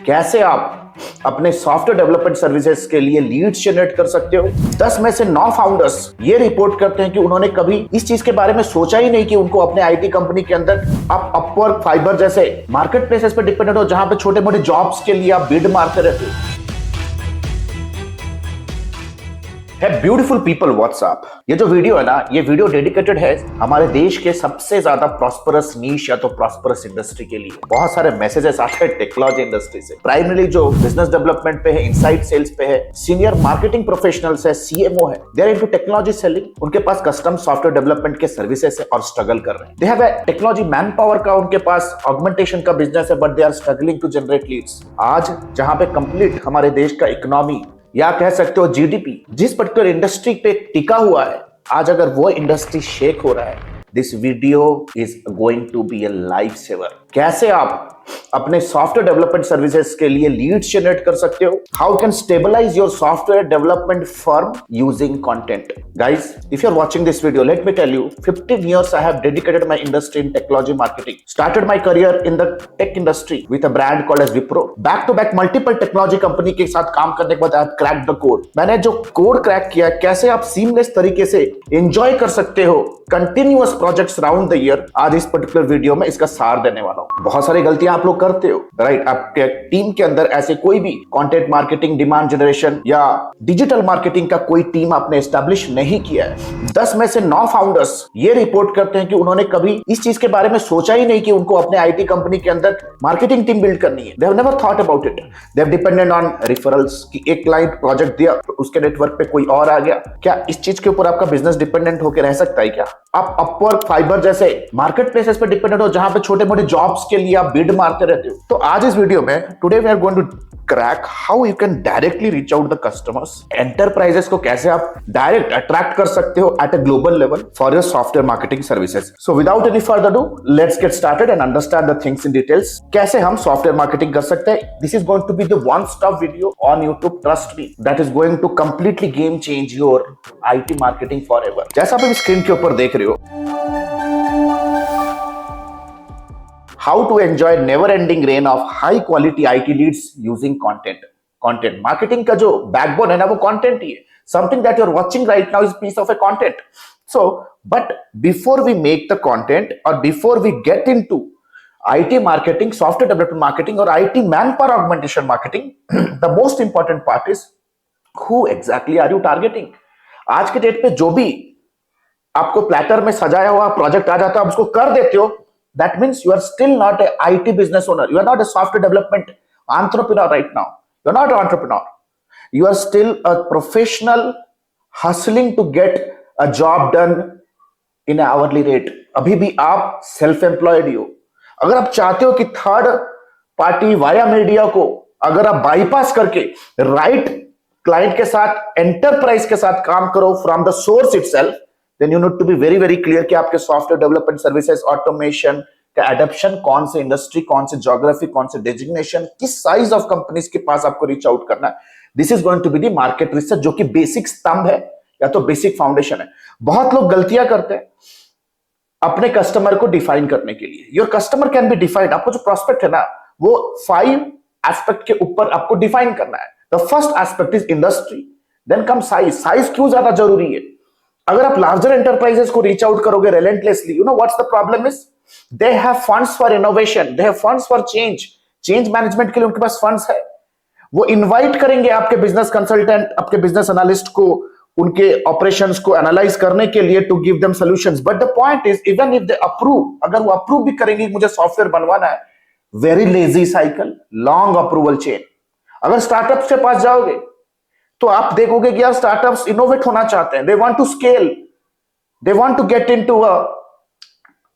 कैसे आप अपने सॉफ्टवेयर डेवलपमेंट सर्विसेज के लिए लीड्स जनरेट कर सकते हो। 10 में से 9 फाउंडर्स ये रिपोर्ट करते हैं कि उन्होंने कभी इस चीज के बारे में सोचा ही नहीं कि उनको अपने आईटी कंपनी के अंदर आप अपवर्क, फाइबर जैसे मार्केट प्लेसेस पर डिपेंडेंट हो, जहां पे छोटे मोटे जॉब्स के लिए आप बिड मारते रहते हो। ब्यूटीफुल पीपल व्हाट्सएप, ये जो वीडियो है ना, ये वीडियो डेडिकेटेड है हमारे देश के सबसे ज्यादा प्रॉस्परस नीश या तो प्रॉस्परस इंडस्ट्री के लिए। बहुत सारे मैसेजेस आते हैं टेक्नोलॉजी इंडस्ट्री से, प्राइमरीली जो बिजनेस डेवलपमेंट पे है, इनसाइड सेल्स पे है, सीनियर मार्केटिंग प्रोफेशनल्स है, सीएमओ है, they are into technology selling. उनके पास कस्टम सॉफ्टवेयर डेवलपमेंट के सर्विसेज है और स्ट्रगल कर रहे हैं। They have a technology man power का उनके पास ऑगमेंटेशन का बिजनेस है, but they are struggling to generate leads. आज जहां पे कंप्लीट हमारे देश का इकोनॉमी या कह सकते हो जीडीपी जिस पर्टिकुलर इंडस्ट्री पे टिका हुआ है, आज अगर वो इंडस्ट्री शेक हो रहा है, this video is going to be a life saver. कैसे आप अपने सॉफ्टवेयर डेवलपमेंट सर्विसेज के लिए लीड्स जनरेट कर सकते हो। How can stabilize your software development firm using content. Guys, if you are watching this video, let me tell you, 15 years I have dedicated my industry in technology marketing. Started my career in the tech industry with a brand called as Wipro. Back to back multiple technology company के साथ काम करने के बाद I have cracked the code. मैंने जो code crack किया, कैसे आप सीमलेस तरीके से एंजॉय कर सकते हो continuous projects round the year, आज इस पर्टिकुलर वीडियो में इसका सार देने वाला हूं। बहुत सारी गलतियां आप लोग करते हो, राइट? आपके टीम के अंदर ऐसे कोई भी कंटेंट मार्केटिंग, डिमांड जनरेशन या डिजिटल मार्केटिंग का कोई टीम आपने एस्टैब्लिश नहीं किया है। 10 में से 9 फाउंडर्स ये रिपोर्ट करते हैं कि उन्होंने कभी इस चीज के बारे में सोचा ही नहीं कि उनको अपने आईटी कंपनी के अंदर मार्केटिंग टीम बिल्ड करनी है। They have never thought about it. They have depended on referrals कि एक क्लाइंट प्रोजेक्ट दिया, उसके नेटवर्क पे कोई और आ गया। क्या इस चीज के ऊपर आपका बिजनेस डिपेंडेंट होकर रह सकता है क्या? आप अपवर्क, फाइबर जैसे मार्केट प्लेसेस पे डिपेंडेंट हो, जहां पे छोटे मोटे जॉब्स के लिए आप बिड मारते रहते हो। तो आज इस वीडियो में today we are going to crack how you can directly reach out the customers. Enterprises को कैसे आप डायरेक्ट अट्रैक्ट कर सकते हो at a global level for your software marketing services. So without any further do, let's get started and understand the things in details. कैसे हम software marketing कर सकते हैं। This is going to be the one stop video on YouTube, trust me, that is going to completely game change your IT marketing forever. जैसा आप screen के ऊपर देख रहे हो, how to enjoy never ending rain of high quality IT leads using content. Content marketing का जो backbone है ना, वो content ही है. Something that you're watching right now is piece of a content. So, but before we make the content or before we get into IT marketing, software development marketing or IT manpower augmentation marketing, the most important part is who exactly are you targeting? आज के date पे जो भी आपको platter में सजाया हुआ project आ जाता है, आप उसको कर देते हो. That means you are still not a IT business owner. You are not a software development entrepreneur right now. You are not an entrepreneur. You are still a professional hustling to get a job done in an hourly rate. अभी भी आप self employed ही हो। अगर आप चाहते हो कि third party via media को अगर आप बाईपास करके राइट क्लाइंट के साथ, एंटरप्राइज के साथ काम करो from the source itself, then you need to be very very clear कि आपके सॉफ्टवेयर डेवलपमेंट सर्विसेज, ऑटोमेशन का एडॉप्शन कौन से इंडस्ट्री, कौन से ज्योग्राफी, कौन से डेजिग्नेशन, किस साइज ऑफ कंपनीज के पास आपको रीच आउट करना है। This is going to be the market research, जो कि बेसिक स्तंभ है या तो बेसिक फाउंडेशन है। बहुत लोग गलतियां करते हैं अपने कस्टमर को डिफाइन करने के लिए। Your customer can be defined. आपको जो प्रोस्पेक्ट है ना, वो 5 एस्पेक्ट के ऊपर आपको डिफाइन करना है। The first aspect is industry, then come size. Size क्यों ज्यादा जरूरी है? अगर आप लार्जर एंटरप्राइजेस को रीच आउट करोगे relentlessly, you know what's the problem is? They have funds for innovation, they have funds for change management के लिए उनके पास फंड्स है। वो इनवाइट करेंगे आपके बिजनेस कंसल्टेंट, आपके बिजनेस एनालिस्ट को, उनके ऑपरेशंस को एनालाइज करने के लिए to give them solutions. But the point is, even if they approve, अगर वो अप्रूव भी करेंगे मुझे सॉफ्टवेयर बनवाना है, very lazy cycle, long approval chain. अगर स्टार्टअप के पास जाओगे तो आप देखोगे कि यार स्टार्टअप्स इनोवेट होना चाहते हैं, they want to scale, they want to get into a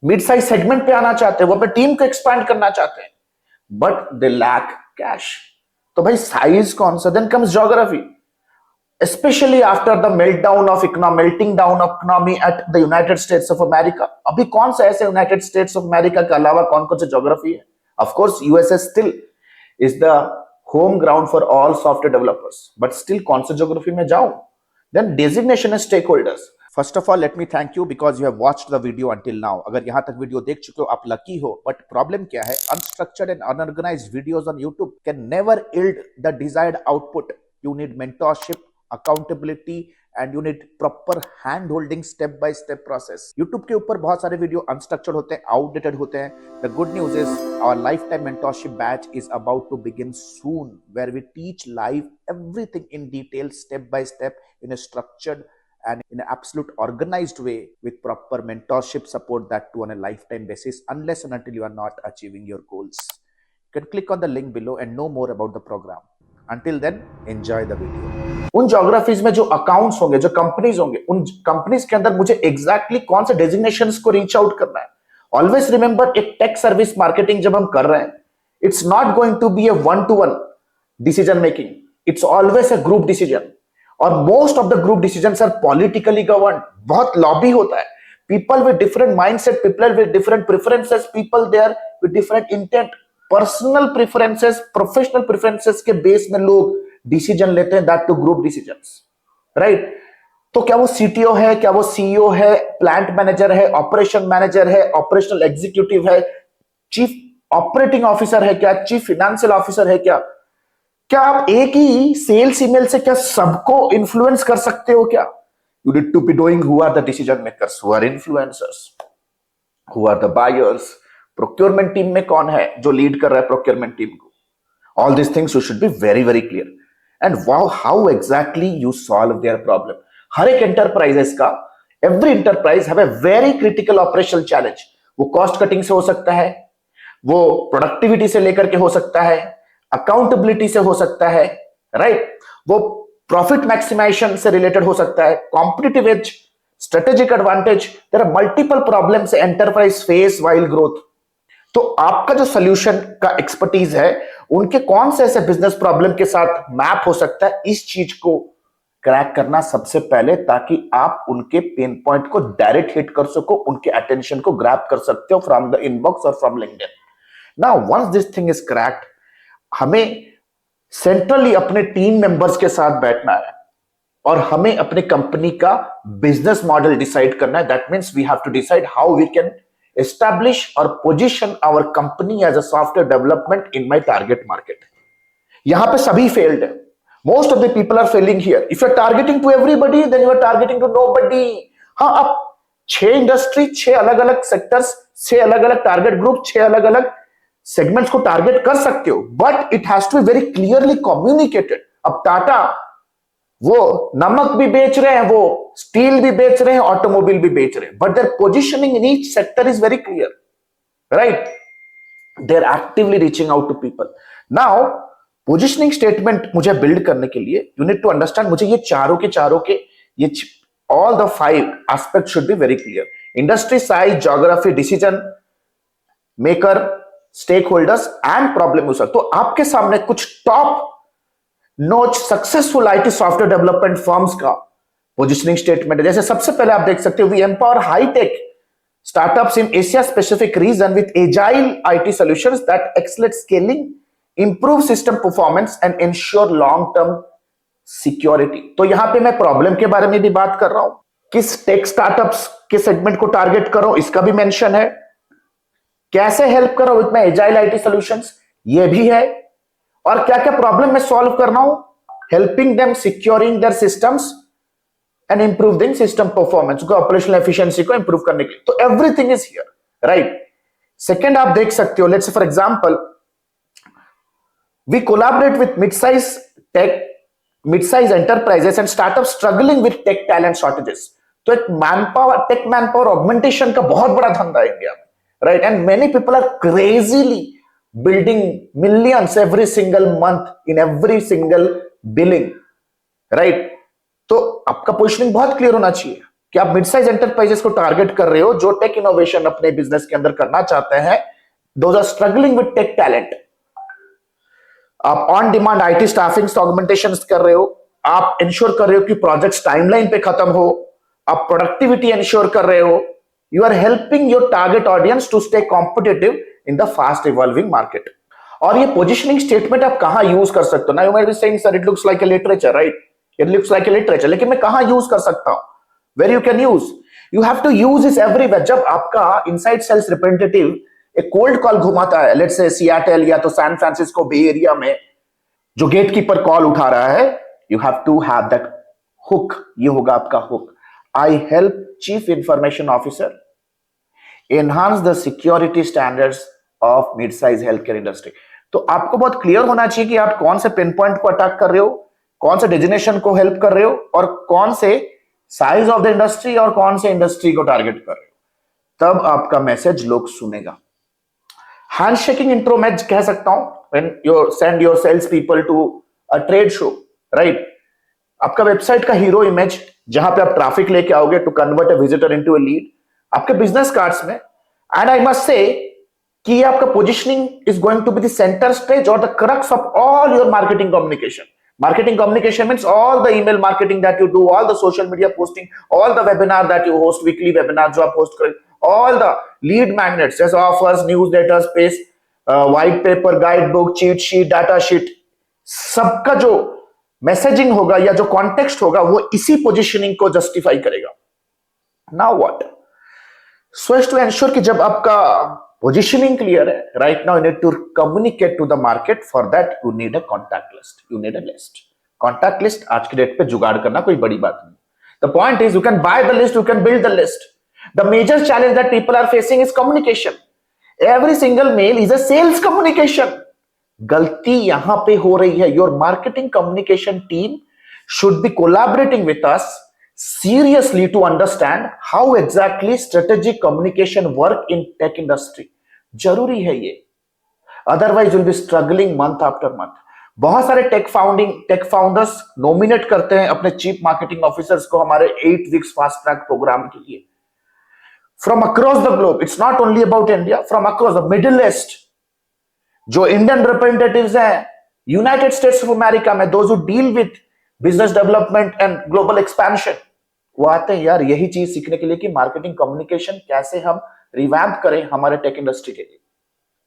mid size segment पे आना चाहते हैं, वो अपने टीम को एक्सपैंड करना चाहते हैं, बट दे लैक कैश। तो भाई साइज कौन सा? Then comes geography, specially after the melting down of economy at the United States of America. अभी कौन सा ऐसे यूनाइटेड स्टेट्स ऑफ अमेरिका के अलावा कौन कौन सी ज्योग्राफी है? Of course USA still is the home ground for all software developers, but still कौन से ज्योग्राफी में जाऊं? Then designation and stake holders. First of all let me thank you because you have watched the video until now. अगर यहां तक video देख चुके हो आप लकी हो, बट प्रॉब्लम क्या है, unstructured and unorganised videos on YouTube can never yield the desired output. You need mentorship, accountability and you need proper hand holding, step by step process. YouTube के ऊपर बहुत सारे वीडियो अनस्ट्रक्चर्ड होते हैं, outdated होते हैं। The good news is our life time mentorship batch is about to begin soon, where we teach live everything in detail, step by step, in a structured and in an absolute organized way with proper mentorship support, that too on a lifetime basis, unless and until you are not achieving your goals. You can click on the link below and know more about the program. Until then, enjoy the video. उन geographies में जो accounts होंगे, जो companies होंगे, उन companies के अंदर मुझे एग्जैक्टली कौन से डेजिग्नेशंस को रीच आउट करना है। ऑलवेज रिमेंबर, एक टेक सर्विस मार्केटिंग जब हम कर रहे हैं, it's not going to be a one to one decision making, it's always a group decision. और most of the group decisions are politically governed. बहुत लॉबी होता है, people with different mindset, people with different preferences, people there with different intent, personal preferences, professional preferences के base में लोग decision लेते हैं, that to group decisions, right. तो क्या वो सीटीओ है, क्या वो सीईओ है, प्लांट मैनेजर है, ऑपरेशन मैनेजर है, ऑपरेशनल एग्जीक्यूटिव है, चीफ ऑपरेटिंग ऑफिसर है क्या, चीफ फाइनेंशियल ऑफिसर है क्या आप एक ही सेल्स ईमेल से क्या सबको इन्फ्लुएंस कर सकते हो क्या? You need to be doing who are the decision makers, who are influencers, who are the buyers, procurement team में कौन है जो लीड कर रहा है प्रोक्योरमेंट टीम को। All this things you should be very very clear and how exactly you solve their problem. हर एक एंटरप्राइजेस का, every enterprise have a very critical operational challenge. वो कॉस्ट कटिंग से हो सकता है, वो प्रोडक्टिविटी से लेकर के हो सकता है, अकाउंटेबिलिटी से हो सकता है, राइट, वो प्रॉफिट मैक्सिमाइजेशन से रिलेटेड हो सकता है, competitive edge, strategic advantage. There are multiple problems enterprise face while growth. तो आपका जो सॉल्यूशन का एक्सपर्टीज है, उनके कौन से ऐसे बिजनेस प्रॉब्लम के साथ मैप हो सकता है, इस चीज को क्रैक करना सबसे पहले, ताकि आप उनके पेन पॉइंट को डायरेक्ट हिट कर सको, उनके अटेंशन को ग्रैब कर सकते हो फ्रॉम द इनबॉक्स और from LinkedIn. Now once this thing is cracked, हमें सेंट्रली अपने टीम मेंबर्स के साथ बैठना है और हमें अपने कंपनी का बिजनेस मॉडल डिसाइड करना है। That means we have to decide how we can establish और position our company as a software development in my target market. यहां पे सभी फेल्ड है, most of the people are failing here. If you are targeting to everybody, then you are targeting to nobody. हां, आप 6 industry, 6 अलग अलग sectors, 6 अलग अलग टारगेट ग्रुप, 6 अलग अलग सेगमेंट्स को टारगेट कर सकते हो, but it has to be very clearly communicated. अब टाटा वो नमक भी बेच रहे हैं, वो स्टील भी बेच रहे हैं, ऑटोमोबाइल भी बेच रहे हैं, but their positioning in each sector is very clear, right. They are actively reaching out to people. Now positioning statement मुझे बिल्ड करने के लिए यू नीड टू अंडरस्टैंड, मुझे ये चारों के ये all the 5 aspect should be very clear. Industry, size, geography, decision maker, stake holders and problem user. तो आपके सामने कुछ top notch successful IT software development firms का पोजीशनिंग स्टेटमेंट है। जैसे सबसे पहले आप देख सकते हो, we empower high tech startups in Asia specific region with agile IT solutions that accelerate scaling, improve system performance and ensure long term security. तो यहां पे मैं प्रॉब्लम के बारे में भी बात कर रहा हूं, किस टेक स्टार्टअप्स के सेगमेंट को टारगेट करो इसका भी मेंशन है, कैसे हेल्प करो with my agile IT solutions ये भी है, और क्या क्या प्रॉब्लम मैं सॉल्व कर रहा हूं, helping them securing their systems and improving system performance को, ऑपरेशनल एफिशिएंसी को इंप्रूव करने के लिए। तो everything is here, right. Second आप देख सकते हो, let's say for example we collaborate with mid-size enterprises and startups struggling with tech talent shortages। तो एक टेक मैनपावर ऑगमेंटेशन का बहुत बड़ा धंधा है इंडिया में, right. And many people are crazily building millions every single month in every single billing, right. तो आपका पोजीशनिंग बहुत क्लियर होना चाहिए कि आप मिड साइज एंटरप्राइजेस को टारगेट कर रहे हो जो टेक इनोवेशन अपने बिजनेस के अंदर करना चाहते हैं, those are struggling with tech talent. आप on demand IT staffing augmentation कर रहे हो, आप इंश्योर कर रहे हो कि प्रोजेक्ट्स टाइमलाइन पे खत्म हो, आप प्रोडक्टिविटी इंश्योर कर रहे हो, you are helping your target audience to stay competitive in the fast evolving market. और ये पोजीशनिंग स्टेटमेंट आप कहां यूज कर सकते हो ना, you might be saying sir it looks like A literature, right, it looks like A literature, लेकिन मैं कहां यूज कर सकता हूं? where you can use. You have to use this everywhere. जब आपका इनसाइड सेल्स रिप्रेजेंटेटिव एक कोल्ड कॉल घुमाता है, लेट्स से सियाटल या तो सैन फ्रांसिस्को बे एरिया में, जो गेटकीपर कॉल उठा रहा है, you have to have that hook. ये होगा आपका hook. I help chief information officer enhance the security standards of mid size health care industry. तो आपको बहुत क्लियर होना चाहिए कि आप कौन से पिन पॉइंट को अटैक कर रहे हो, कौन से डेजिग्नेशन को हेल्प कर रहे हो, और कौन से साइज ऑफ द इंडस्ट्री और कौन से इंडस्ट्री को टारगेट कर रहे हो. तब आपका मैसेज लोग सुनेगा. हैंडशेकिंग इंट्रो मैं कह सकता हूं when you send your sales people to a trade show, right? आपका वेबसाइट का हीरो इमेज जहां पे आप ट्रैफिक लेके आओगे to convert a visitor into a lead, आपके बिजनेस कार्ड्स में. एंड आई मस्ट से कि आपका positioning is going to be the centre stage और the crux of all your marketing communication. Marketing communication means all the email marketing that you do, all the social media posting, all the webinar that you host, weekly webinar जो आप host करें, all the lead magnets जैसे offers, newsletters, space, white paper, guidebook, cheat sheet, data sheet, सबका जो messaging होगा या जो context होगा वो इसी पोजिशनिंग को जस्टिफाई करेगा. Now what? So as to ensure कि जब आपका positioning clear है, right now you need to communicate to the market. For that you need a contact list, you need a list. Contact list आज की date पे जुगाड़ करना कोई बड़ी बात नहीं. The point is you can buy the list, you can build the list. The major challenge that people are facing is communication. Every single mail is a sales communication. गलती यहां पे हो रही है. Your marketing communication team should be collaborating with us seriously to understand how exactly strategic communication work in tech industry. जरूरी है ये, otherwise you'll be struggling month after month. बहुत सारे टेक फाउंडर्स नॉमिनेट करते हैं अपने चीफ मार्केटिंग ऑफिसर्स को हमारे 8 वीक्स फास्ट ट्रैक प्रोग्राम के लिए. From across the globe, it's not only about India, from across the middle east, जो इंडियन रिप्रेजेंटेटिव्स हैं यूनाइटेड स्टेट्स ऑफ अमेरिका में, those who deal with business development and global expansion, वो आते हैं यार यही चीज सीखने के लिए कि मार्केटिंग कम्युनिकेशन कैसे हम रिवैम्प करें हमारे टेक इंडस्ट्री के लिए.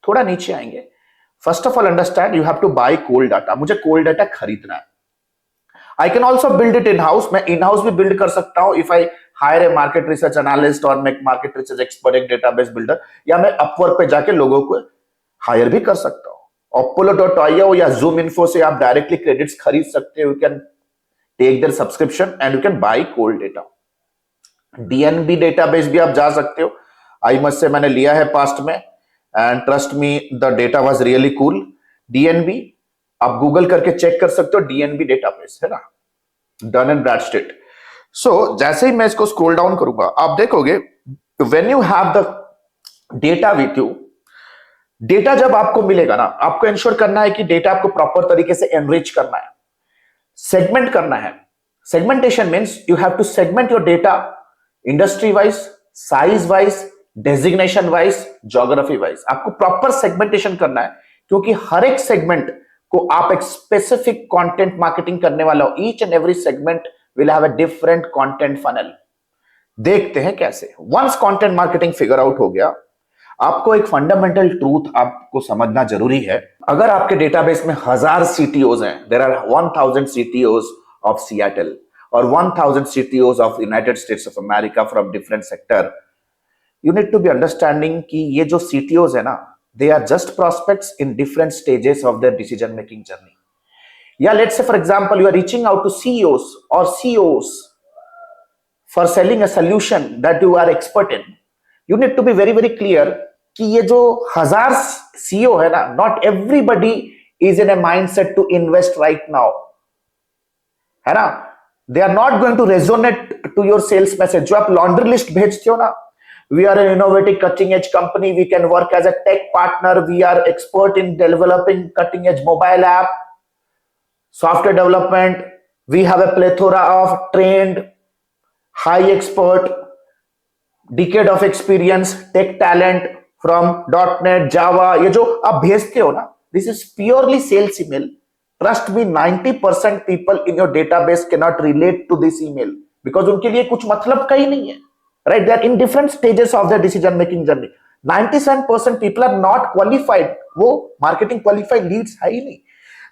थोड़ा नीचे आएंगे. First of all understand you have to buy cold data. मुझे कोल्ड डाटा खरीदना है. I can also build it in house. मैं इन हाउस भी बिल्ड कर सकता हूं if I hire a market research analyst और मेक मार्केट रिसर्च एक्सपर्ट, एक डेटाबेस बिल्डर, या मैं अपवर्क पे जाके लोगों को हायर भी कर सकता हूं. Apollo.io या Zoom Info से आप डायरेक्टली क्रेडिट्स खरीद सकते हो. You can take their subscription and you can buy cold data. DNB database भी आप जा सकते हो. आई मस्ट से मैंने लिया है पास्ट में and trust me the data was really cool. DNB आप गूगल करके चेक कर सकते हो. डीएनबी डेटाबेस है ना, डन एंड ब्रैडस्टेट. सो जैसे ही मैं इसको स्क्रॉल डाउन करूंगा आप देखोगे when you have the data with you, data जब आपको मिलेगा ना, आपको इंश्योर करना है कि डेटा आपको प्रॉपर तरीके से एनरिच करना है, सेगमेंट करना है. Segmentation means you have to segment your data industry wise, size wise, designation wise, geography wise. आपको प्रॉपर सेगमेंटेशन करना है क्योंकि हर एक सेगमेंट को आप एक स्पेसिफिक कंटेंट मार्केटिंग करने वाला हो. Each and every segment will have a different content funnel. देखते हैं कैसे. Once content marketing figure out हो गया, आपको एक फंडामेंटल ट्रूथ आपको समझना जरूरी है. अगर आपके डेटाबेस में 1000 CTOs हैं, there are 1000 CTOs of Seattle और 1000 CTOs of United States of America from different sector, you need to be understanding कि ये जो CTOs है ना, they are just prospects in different stages of their decision making journey. या let's say for example you are reaching out to CEOs और CEOs for selling a solution that you are expert in. You need to be very very clear कि ये जो 1000 CEO है ना, not everybody is in a mindset to invest right now, है ना. They are not going to resonate to your sales message. जो आप laundry list भेजते हो ना, we are an innovative cutting edge company, we can work as a tech partner, we are expert in developing cutting edge mobile app, software development, we have a plethora of trend high expert, decade of experience, tech talent from .NET, Java. ये जो आप भेजते हो ना, this is purely sales email. Trust me, 90% people in your database cannot relate to this email because उनके लिए कुछ मतलब का ही नहीं है, right? They are in different stages of their decision making journey. 97% people are not qualified. वो marketing qualified leads है ही नहीं.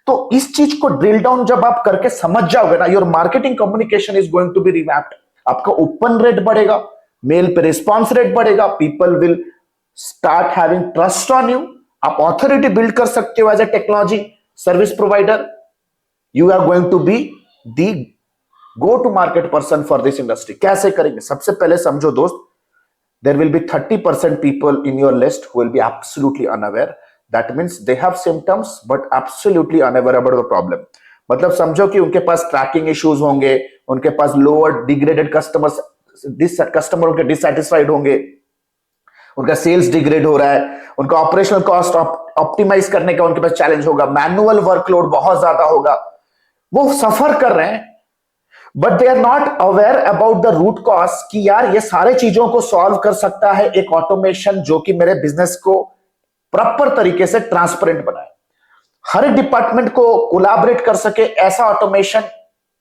तो इस चीज को drill down जब आप करके समझ जाओगे ना, your marketing communication is going to be revamped. आपका ओपन रेट बढ़ेगा, मेल पे रिस्पॉन्स रेट बढ़ेगा, people will start having trust on you, आप ऑथोरिटी बिल्ड कर सकते हो as a technology service provider, you are going to be the go to market person for this industry. कैसे करेंगे? सबसे पहले समझो दोस्त, there will be 30% people in your list who will be absolutely unaware. That means they have symptoms but absolutely unaware about the problem. मतलब समझो कि उनके पास ट्रैकिंग इश्यूज होंगे, उनके पास लोअर डिग्रेडेड कस्टमर्स, कस्टमर उनके डिससेटिस्फाइड होंगे, उनका सेल्स डिग्रेड हो रहा है, उनका ऑपरेशनल कॉस्ट ऑप्टिमाइज करने का उनके पास चैलेंज होगा, मैनुअल वर्कलोड बहुत ज्यादा होगा, वो सफर कर रहे हैं, but they are not aware about the root cause कि यार ये सारे चीजों को सॉल्व कर सकता है एक ऑटोमेशन जो कि मेरे बिजनेस को प्रॉपर तरीके से ट्रांसपेरेंट बनाए, हर एक डिपार्टमेंट को कोलैबोरेट कर सके, ऐसा ऑटोमेशन,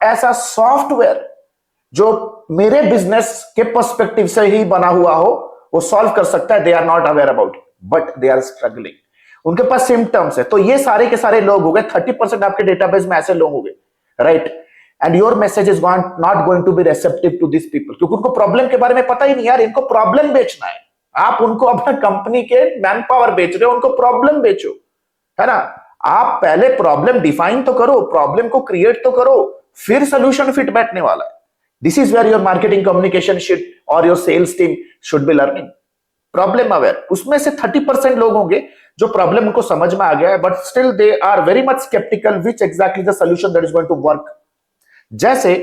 ऐसा सॉफ्टवेयर जो मेरे बिजनेस के पर्सपेक्टिव से ही बना हुआ हो, वो सॉल्व कर सकता है। They are not aware about it but they are struggling, उनके पास सिम्टम्स है। तो ये सारे के सारे लोग हो गए, 30% आपके डेटाबेस में ऐसे लोग हो गए, right? And your message is not going to be receptive to this people, क्योंकि उनको प्रॉब्लम के बारे में पता ही नहीं। यार इनको प्रॉब्लम बेचना है, आप उनको अपना कंपनी के मैन पावर बेच रहे हो, उनको प्रॉब्लम बेचो, है ना? आप पहले प्रॉब्लम डिफाइन तो करो, प्रॉब्लम को क्रिएट तो करो, फिर सोल्यूशन फिट बैठने वाला है। This is where your marketing communication shit और your sales team should be learning problem aware. उसमें से 30% लोग होंगे जो प्रॉब्लम उनको समझ में आ गया है, but still they are very much sceptical which exactly the solution that is going to work. जैसे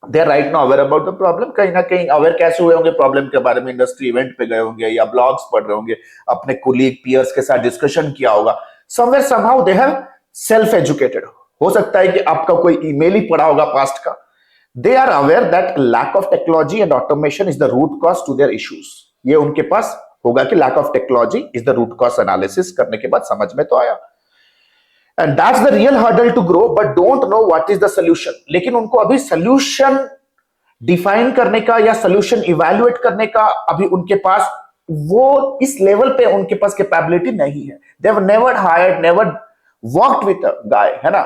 they are right now aware about the problem, कहीं ना कहीं अवेयर कैसे हुए होंगे प्रॉब्लम के बारे में, इंडस्ट्री इवेंट पे गए होंगे या ब्लॉग्स पढ़ रहे होंगे, अपने कोलीग पीयर्स के साथ डिस्कशन किया होगा, somewhere somehow they have self educated. हो सकता है कि आपका कोई ईमेल ही पढ़ा होगा पास्ट का। They are aware that lack of technology and automation is the root cause to their issues. ये उनके पास होगा कि lack of technology is the root cause analysis करने के बाद समझ में तो आया, and that's the real hurdle to grow, but don't know what is the solution. लेकिन उनको अभी सोल्यूशन डिफाइन करने का या सोल्यूशन इवैल्यूएट करने का अभी उनके पास वो इस लेवल पे उनके पास कैपेबिलिटी नहीं है। They have never hired, never worked with a guy, है ना?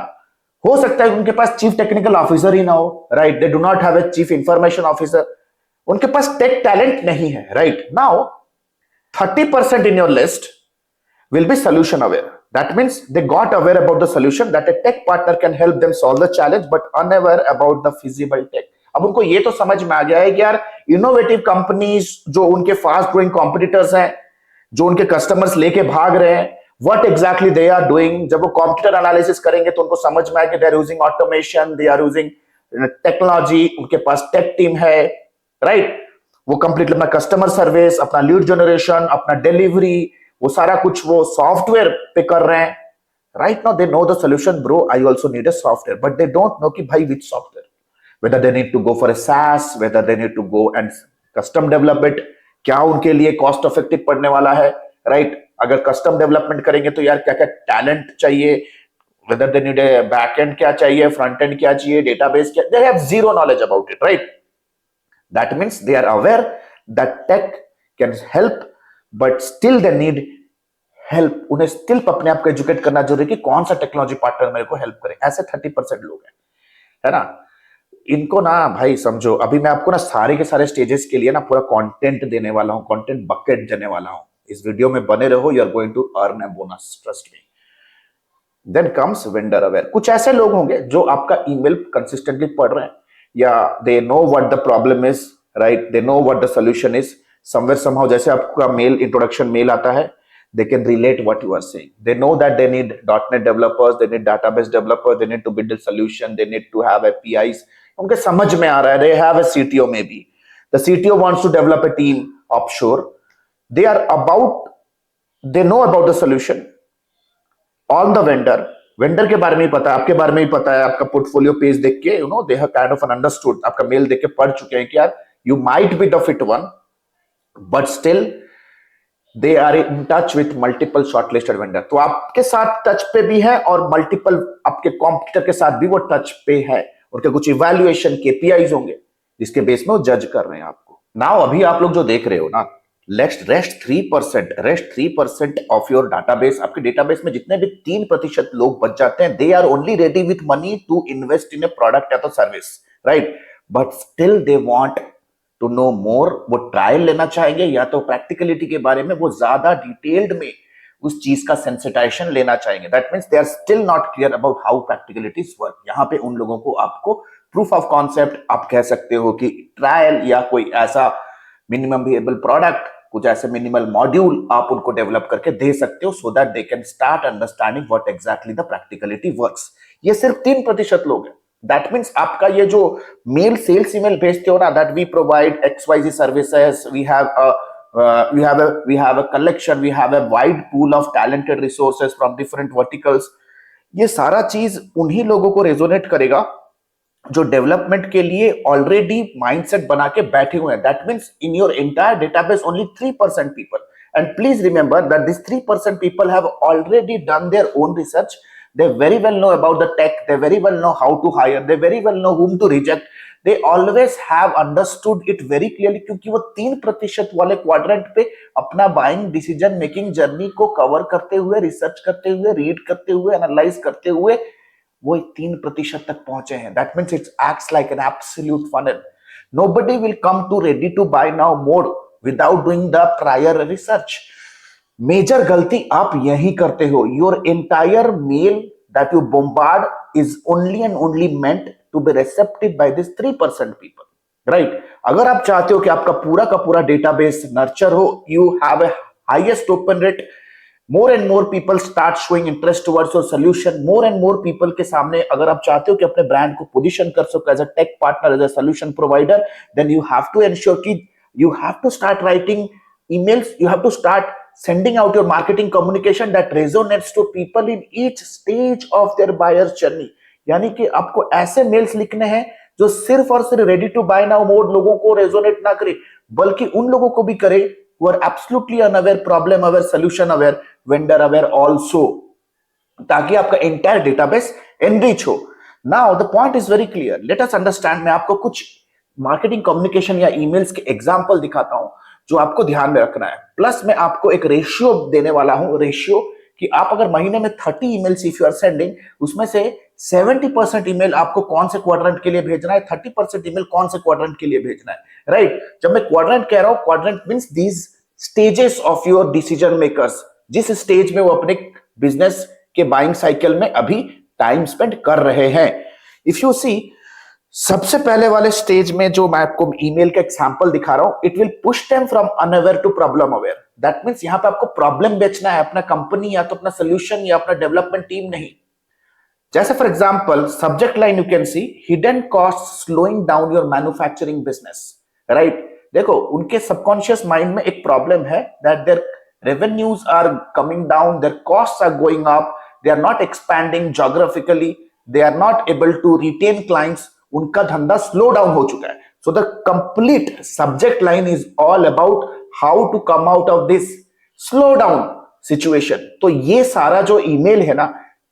हो सकता है उनके पास चीफ टेक्निकल ऑफिसर ही ना हो, right? They do not have a chief information officer, उनके पास टेक टैलेंट नहीं है, right? Now 30% in your list will be solution aware. That means they got aware about the solution that a tech partner can help them solve the challenge, but unaware about the feasible tech. अब उनको ये तो समझ में आ गया है कि यार इनोवेटिव कंपनीज जो उनके फास्ट ग्रोइंग कॉम्पिटिटर्स हैं, जो उनके कस्टमर्स लेके भाग रहे हैं, what exactly they are doing। जब वो कॉम्पिटिटर एनालिसिस करेंगे तो उनको समझ में आएगा, they are using automation, they are using technology, उनके पास टेक टीम है, राइट? वो कंप्लीटली अपना कस्टमर सर्विस, अपना लीड जनरेशन, अपना डिलीवरी, वो सारा कुछ वो सॉफ्टवेयर पे कर रहे हैं। Right now they know the solution, bro I also need a software, but they don't know कि भाई which software, whether they need to go for a SaaS, whether they need to go and custom develop it, क्या उनके लिए cost effective पड़ने वाला है, right? अगर custom development करेंगे तो यार क्या क्या टैलेंट चाहिए, weather they need a back and क्या चाहिए, फ्रंट एंड क्या चाहिए, डेटाबेस क्या, they have zero knowledge about it, right? That means they are aware that tech can help, but still they need help. उन्हें still अपने आप को educate करना जरूरी है कि कौन सा टेक्नोलॉजी पार्टनर मेरे को हेल्प करे। ऐसे 30% लोग हैं, है ना? इनको ना भाई समझो, अभी मैं आपको ना सारे के सारे स्टेजेस के लिए ना पूरा कंटेंट देने वाला हूँ, कंटेंट बकेट देने वाला हूँ। इस वीडियो में बने रहो, you are going to earn a bonus, trust me. Then comes vendor aware. कुछ ऐसे लोग होंगे जो आपका ईमेल कंसिस्टेंटली पढ़ रहे हैं, या they know what the problem is, right? They know what the solution is, somewhere somehow जैसे आपका मेल इंट्रोडक्शन मेल आता है, they can relate what you are saying. They know that they need .NET developers, they need database developers, they need to build a solution, they need to have APIs. उनके समझ में आ रहा है, they have a CTO maybe. The CTO wants to develop a team offshore. They are about, they know about the solution. On the vendor, vendor के बारे में ही पता है, आपके बारे में ही पता है, आपका पोर्टफोलियो पेज देख के you know they have kind of an understood, आपका मेल देख के पढ़ चुके हैं कि यार you might be the fit one, but still they are in touch with multiple shortlisted vendor. तो आपके साथ टच पे भी है और मल्टीपल आपके कॉम्पिटिटर के साथ भी वो टच पे है, उनके कुछ इवैल्यूएशन केपीआईज होंगे जिसके बेस में वो जज कर रहे हैं आपको। नाउ अभी आप लोग जो देख रहे हो ना, रेस्ट 3% ऑफ योर डाटाबेस, आपके डेटाबेस में जितने भी 3% लोग बच जाते हैं, they are only ready with money to invest in a product या तो service, right? But still they want to know more. वो ट्रायल लेना चाहेंगे या तो प्रैक्टिकलिटी के बारे में वो ज्यादा डिटेल्ड में उस चीज का सेंसिटाइजेशन लेना चाहेंगे। That means they are still not clear about how practicalities work. यहाँ पे उन लोगों को आपको प्रूफ ऑफ कॉन्सेप्ट, आप कह सकते हो कि ट्रायल या कोई ऐसा मिनिमम विएबल प्रोडक्ट, कुछ ऐसे मिनिमल मॉड्यूल आप उनको डेवलप करके दे सकते हो so that they can start understanding what exactly the practicality works. ये सिर्फ 3% लोग हैं। दैट मीन्स आपका ये जो मेल सेल्स ईमेल भेजते हो ना, that we provide XYZ services, we have a collection, we have a wide pool of talented resources from different verticals। ये सारा चीज उन्हीं लोगों को रेजोनेट करेगा जो डेवलपमेंट के लिए ऑलरेडी माइंडसेट बना के बैठे हुए हैं। That means in your entire database only 3% people, and please remember that this 3% people have already done their own research. They very well know about the tech, they very well know how to hire, they very well know whom to reject, they always have understood it very clearly, क्योंकि वो 3% वाले quadrant पे अपना buying decision making journey को cover करते हुए, research करते हुए, रीड करते हुए, एनालाइज करते हुए वो 3% तक पहुंचे हैं। That means it acts like an absolute funnel. Nobody will come to ready to buy now mode without doing the prior research। Major गलती आप यही करते हो। Your entire mail that you bombard is only and only meant to be receptive by this 3% people, right. अगर आप चाहते हो कि आपका पूरा का पूरा डेटाबेस नर्चर हो, you have a highest open rate, more and more people start showing interest towards your solution, more and more people के सामने अगर आप चाहते हो कि अपने ब्रांड को पोजीशन कर सको as a tech partner, as a solution provider, then you have to ensure कि you have to start writing emails, you have to start sending out your marketing communication that resonates to people in each stage of their buyer's journey। यानी कि आपको ऐसे mails लिखने हैं जो सिर्फ और सिर्फ ready to buy now mode लोगों को रेजोनेट ना करे, बल्कि उन लोगों को भी करे who are absolutely unaware, problem aware, solution aware, vendor aware also, ताकि आपका entire database enrich हो। Now the point is very clear, let us understand। मैं आपको कुछ मार्केटिंग कम्युनिकेशन या ईमेल्स के एग्जांपल दिखाता हूं जो आपको ध्यान में रखना है। प्लस मैं आपको एक रेशियो देने वाला हूं, रेशियो कि आप अगर महीने में 30 emails if you are sending, उसमें से 70% ईमेल आपको कौन से क्वाड्रेंट के लिए भेजना है, 30% ईमेल कौन से क्वाड्रेंट के लिए भेजना है, राइट। जब मैं क्वाड्रेंट कह रहा हूं, quadrant means these stages of your decision makers, जिस स्टेज में वो अपने बिजनेस के बाइंग साइकिल में अभी टाइम स्पेंड कर रहे हैं। इफ यू सी, सबसे पहले वाले स्टेज में जो मैं आपको ईमेल का एग्जांपल दिखा रहा हूं, it will push them from unaware to problem aware. That means यहां पे आपको प्रॉब्लम बेचना है, अपना कंपनी या तो अपना सोल्यूशन या अपना डेवलपमेंट टीम नहीं। जैसे for example subject line you can see, hidden cost slowing down your manufacturing business, right. देखो उनके सबकॉन्शियस माइंड में एक प्रॉब्लम है that their revenues are coming down, their costs are going up, they are not expanding geographically, they are not able to retain clients, उनका धंधा slow down हो चुका है। So the complete subject line is all about how to come out of this slow down situation. तो ये सारा जो email है ना,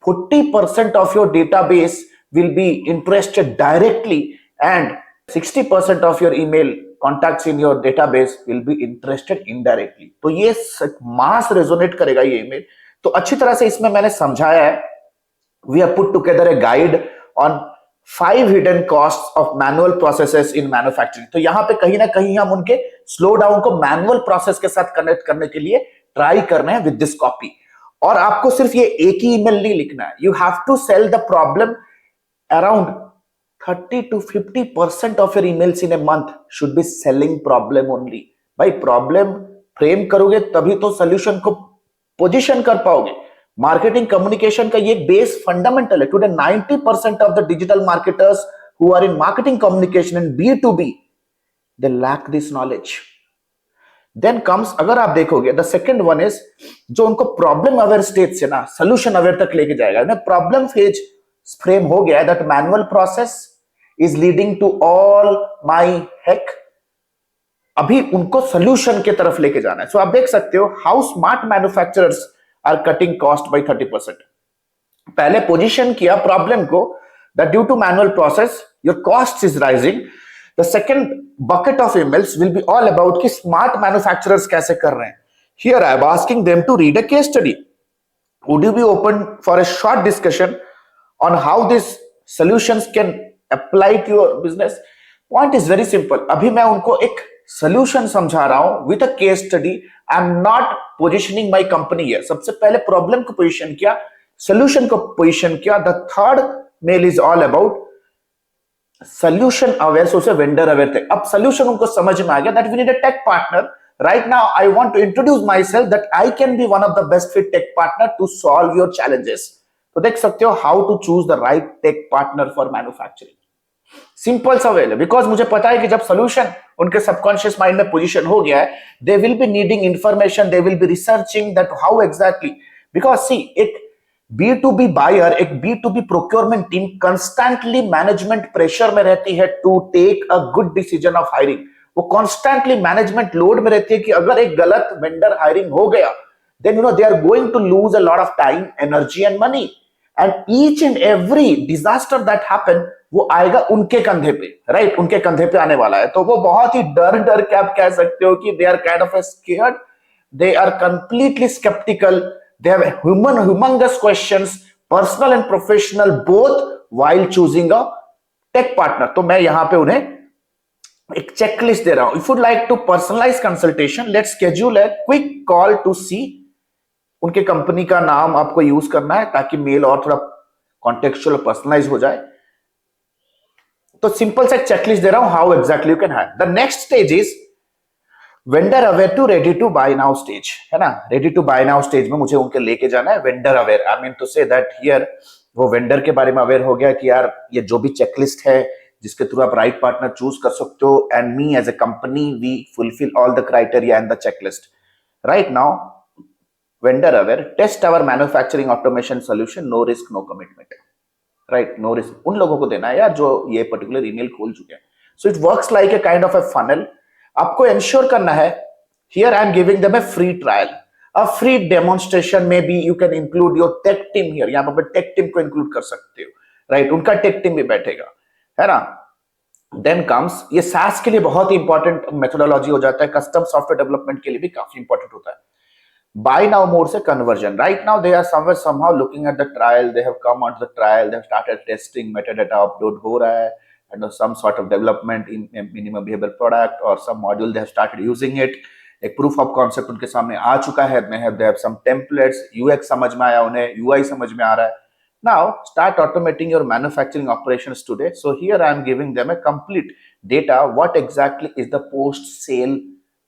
40% of your database will be interested directly and 60% of your email contacts in your database will be interested indirectly. तो ये मास resonate करेगा ये ईमेल। तो अच्छी तरह से इसमें मैंने समझाया है। We have put together a guide on 5 hidden costs of manual processes in manufacturing। तो यहां पे कहीं ना कहीं हम उनके स्लो डाउन को मैनुअल प्रोसेस के साथ कनेक्ट करने के लिए ट्राई कर रहे हैं विद दिस कॉपी। और आपको सिर्फ ये एक ही ईमेल नहीं लिखना है, you have to sell the problem. Around 30 to 50% of your emails in a month should be selling problem only. भाई प्रॉब्लम फ्रेम करोगे तभी तो सोल्यूशन को पोजीशन कर पाओगे। मार्केटिंग कम्युनिकेशन का ये बेस फंडामेंटल है। Today 90% of the digital marketers who are in marketing communication and B2B, they lack this knowledge. Then comes, अगर आप देखोगे द सेकंड वन इज जो उनको प्रॉब्लम अवेयर स्टेज से ना सोल्यूशन अवेयर तक लेके जाएगा। ना प्रॉब्लम फेज फ्रेम हो गया that manual process is leading to all my heck, अभी उनको सोल्यूशन की तरफ लेके जाना है। सो आप देख सकते हो how smart manufacturers are cutting cost by 30%। पहले पोजीशन किया प्रॉब्लम को that due to manual process your cost is rising। The second bucket of emails will be all about कि smart manufacturers कैसे कर रहे हैं। Here I am asking them to read a case study। Would you be open for a short discussion on how these solutions can apply to your business? Point is very simple. अभी मैं उनको एक solution समझा रहा हूं with a case study. I am not positioning my company है। सबसे पहले प्रॉब्लम को पोजिशन किया, सोल्यूशन को पोजिशन किया। The third mail is all about solution aware, सोचे वेंडर अवेयर थे। अब सोल्यूशन उनको समझ में आ गया that we need a tech partner. Right now I want to introduce myself that I can be one of the best fit tech partner to solve your challenges. तो देख सकते हो how to choose the right tech partner for manufacturing. Simple सा way है, because मुझे पता है कि जब सोल्यूशन उनके सबकॉन्शियस माइंड में पोजीशन हो गया है, they will be needing information, they will be researching that how exactly. Because see, एक B2B बायर, एक B2B procurement team constantly management pressure में रहती है to take a good decision of hiring. वो कॉन्स्टेंटली मैनेजमेंट लोड में रहती है कि अगर एक गलत वेंडर हायरिंग हो गया, then they are going to lose a lot of time, energy and money, and each and every disaster that happen वो आएगा उनके कंधे पे, राइट? उनके कंधे पे आने वाला है। तो वो बहुत ही डर के आप कह सकते हो कि they are kind of scared, they are completely skeptical, they have humongous questions, personal and professional both, while choosing a tech partner। तो मैं यहां पे उन्हें एक चेकलिस्ट दे रहा हूं। If would like to personalize consultation, let's schedule a quick call to see. उनके कंपनी का नाम आपको यूज करना है ताकि मेल और थोड़ा कॉन्टेक्चुअल पर्सनलाइज हो जाए। तो सिंपल सा चेकलिस्ट दे रहा हूं, how exactly you can hire. The next stage is vendor aware to ready to buy now stage, है ना? Ready to buy now stage में मुझे उनके लेके जाना है vendor aware. I mean to say that here वो वेंडर के बारे में अवेयर हो गया कि यार ये जो भी चेकलिस्ट है जिसके थ्रू आप राइट पार्टनर चूज कर सकते हो, and me as a company we fulfil all the criteria and the checklist. Right now vendor aware, test our manufacturing automation solution, no risk no commitment, right? No risk उन लोगों को देना है यार जो ये पर्टिकुलर ईमेल खोल चुके हैं। So it works like a kind of a funnel। आपको ensure करना है, here I am giving them a free trial, a free demonstration, maybe you can include your tech team here। यहाँ पर tech team को include कर सकते हो, right? उनका tech team भी बैठेगा, है ना? Then comes ये SaaS के लिए बहुत ही इंपॉर्टेंट मेथोडोलॉजी हो जाता है, कस्टम सॉफ्टवेयर डेवलपमेंट के लिए भी काफी इंपॉर्टेंट होता है। Buy now mode से conversion, right now they are somehow looking at the trial, they have come onto the trial, they have started testing, metadata upload हो रहा है, and some sort of development in a minimum behavioral product or some module they have started using it। एक proof of concept उनके सामने आ चुका है, they have some templates, UX समझ में आया उन्हें, UI समझ में आ रहा है। Now start automating your manufacturing operations today। So here I am giving them a complete data, what exactly is the post sale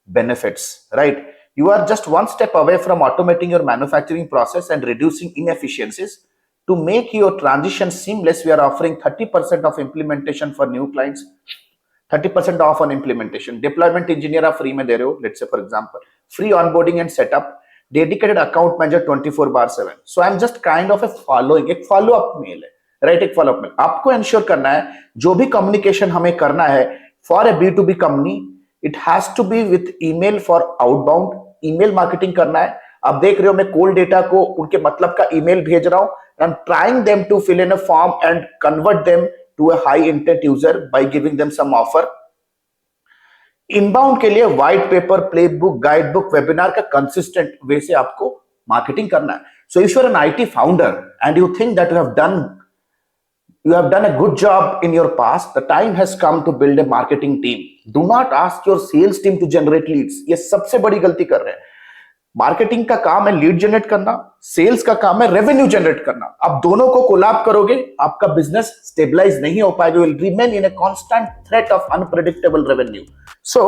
benefits, right? You are just one step away from automating your manufacturing process and reducing inefficiencies। To make your transition seamless, we are offering 30% of implementation for new clients, 30% off on implementation। Deployment engineer आप free में दे रहे हो, let's say for example, free onboarding and setup, dedicated account manager 24/7। So I'm just kind of a following, एक follow up mail है, right? एक follow up mail। आपको ensure करना है जो भी communication हमें करना है for a B2B company, it has to be with email for outbound, email marketing करना है। अब देख रहे हो मैं कोल्ड डेटा को उनके मतलब का ईमेल भेज रहा हूं, I am trying them to fill in a form and convert them to a high intent user by giving them some offer. Inbound के लिए white paper, playbook, guide book, webinar का कंसिस्टेंट वे से आपको marketing करना है। So if you are an IT founder and you think that you have done a good job in your past, the time has come to build a marketing team। Do not ask your sales team to generate leads। ये सबसे बड़ी गलती कर रहे हैं। Marketing का काम है लीड जनरेट करना, सेल्स का काम है रेवेन्यू जनरेट करना। आप दोनों को कोलैब करोगे, आपका बिजनेस स्टेबलाइज नहीं हो पाएगा, will remain in a constant threat of unpredictable revenue. So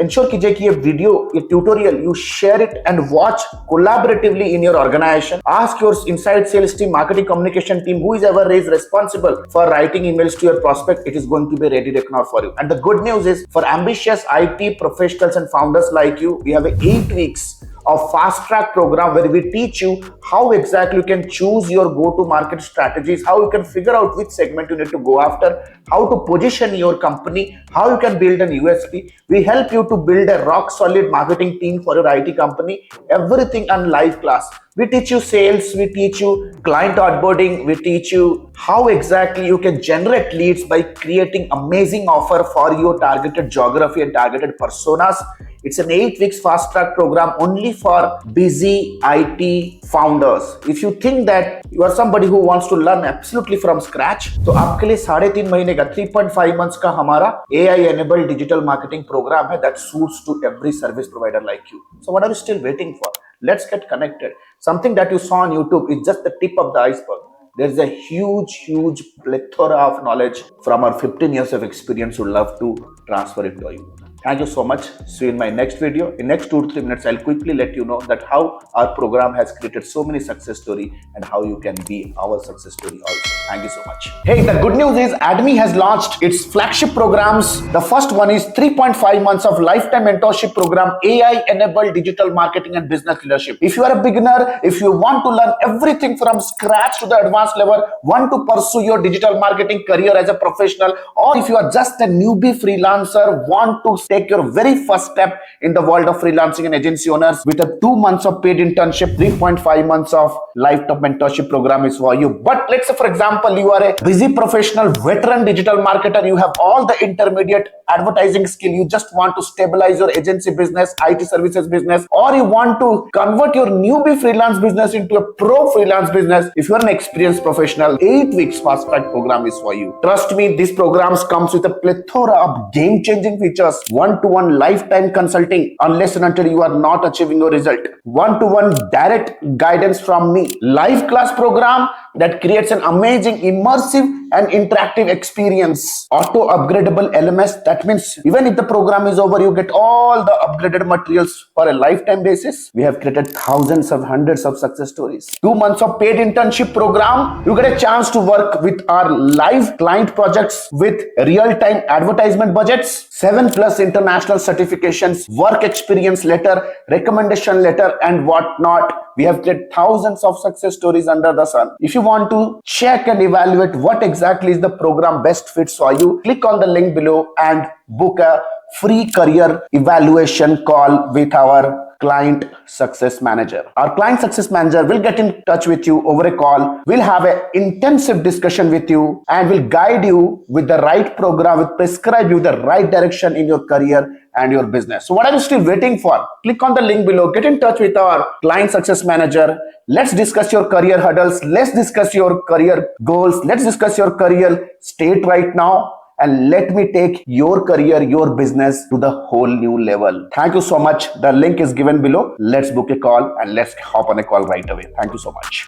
ensure कीजिए कि ये वीडियो, ये tutorial, you share it and watch collaboratively in your organisation. Ask your inside sales team, marketing communication team, who is ever is responsible for writing emails to your prospect, it is going to be ready reckoner for you। And the good news is, for ambitious IT professionals and founders like you, we have 8 weeks of fast track program where we teach you how exactly you can choose your go to market strategies, how you can figure out which segment you need to go after, how to position your company, how you can build an USP। We help you to build a rock solid marketing team for your IT company, everything on live class। We teach you sales, we teach you client onboarding, we teach you how exactly you can generate leads by creating amazing offer for your targeted geography and targeted personas It's an 8 weeks fast track program only for busy IT founders. If you think that you are somebody who wants to learn absolutely from scratch, तो आपके लिए 3.5 महीने का 3.5 months का हमारा AI enabled digital marketing program है that suits to every service provider like you. So what are you still waiting for? Let's get connected. Something that you saw on YouTube is just the tip of the iceberg. There's a huge plethora of knowledge from our 15 years of experience who love to transfer it to you. Thank you so much. See you in my next video. In next 2 to 3 minutes, I'll quickly let you know that how our program has created so many success stories and how you can be our success story also. Thank you so much. Hey, the good news is ADMI has launched its flagship programs. The first one is 3.5 months of lifetime mentorship program, AI enabled digital marketing and business leadership. If you are a beginner, if you want to learn everything from scratch to the advanced level, want to pursue your digital marketing career as a professional, or if you are just a newbie freelancer, want to take your very first step in the world of freelancing and agency owners with a 2 months of paid internship, 3.5 months of lifetime mentorship program is for you. But let's say, for example, you are a busy professional, veteran digital marketer, you have all the intermediate advertising skill, you just want to stabilize your agency business, IT services business, or you want to convert your newbie freelance business into a pro freelance business. If you are an experienced professional, 8 weeks fast track program is for you. Trust me, these programs comes with a plethora of game-changing features. One-to-one lifetime consulting unless and until you are not achieving your result. One-to-one direct guidance from me. Live class program that creates an amazing, immersive and interactive experience. Auto upgradable LMS. That means even if the program is over, you get all the upgraded materials for a lifetime basis. We have created thousands of hundreds of success stories. 2 months of paid internship program. You get a chance to work with our live client projects with real-time advertisement budgets. 7+ international certifications, work experience letter, recommendation letter, and whatnot. We have created thousands of success stories under the sun. If you want to check and evaluate what exactly is the program best fits for you, click on the link below and book a free career evaluation call with our client success manager. Our client success manager will get in touch with you over a call. We'll have an intensive discussion with you and will guide you with the right program, will prescribe you the right direction in your career and your business. So what are you still waiting for? Click on the link below, get in touch with our client success manager. Let's discuss your career hurdles. Let's discuss your career goals. Let's discuss your career state right now. And let me take your career, your business to the whole new level. Thank you so much. The link is given below. Let's book a call and let's hop on a call right away. Thank you so much.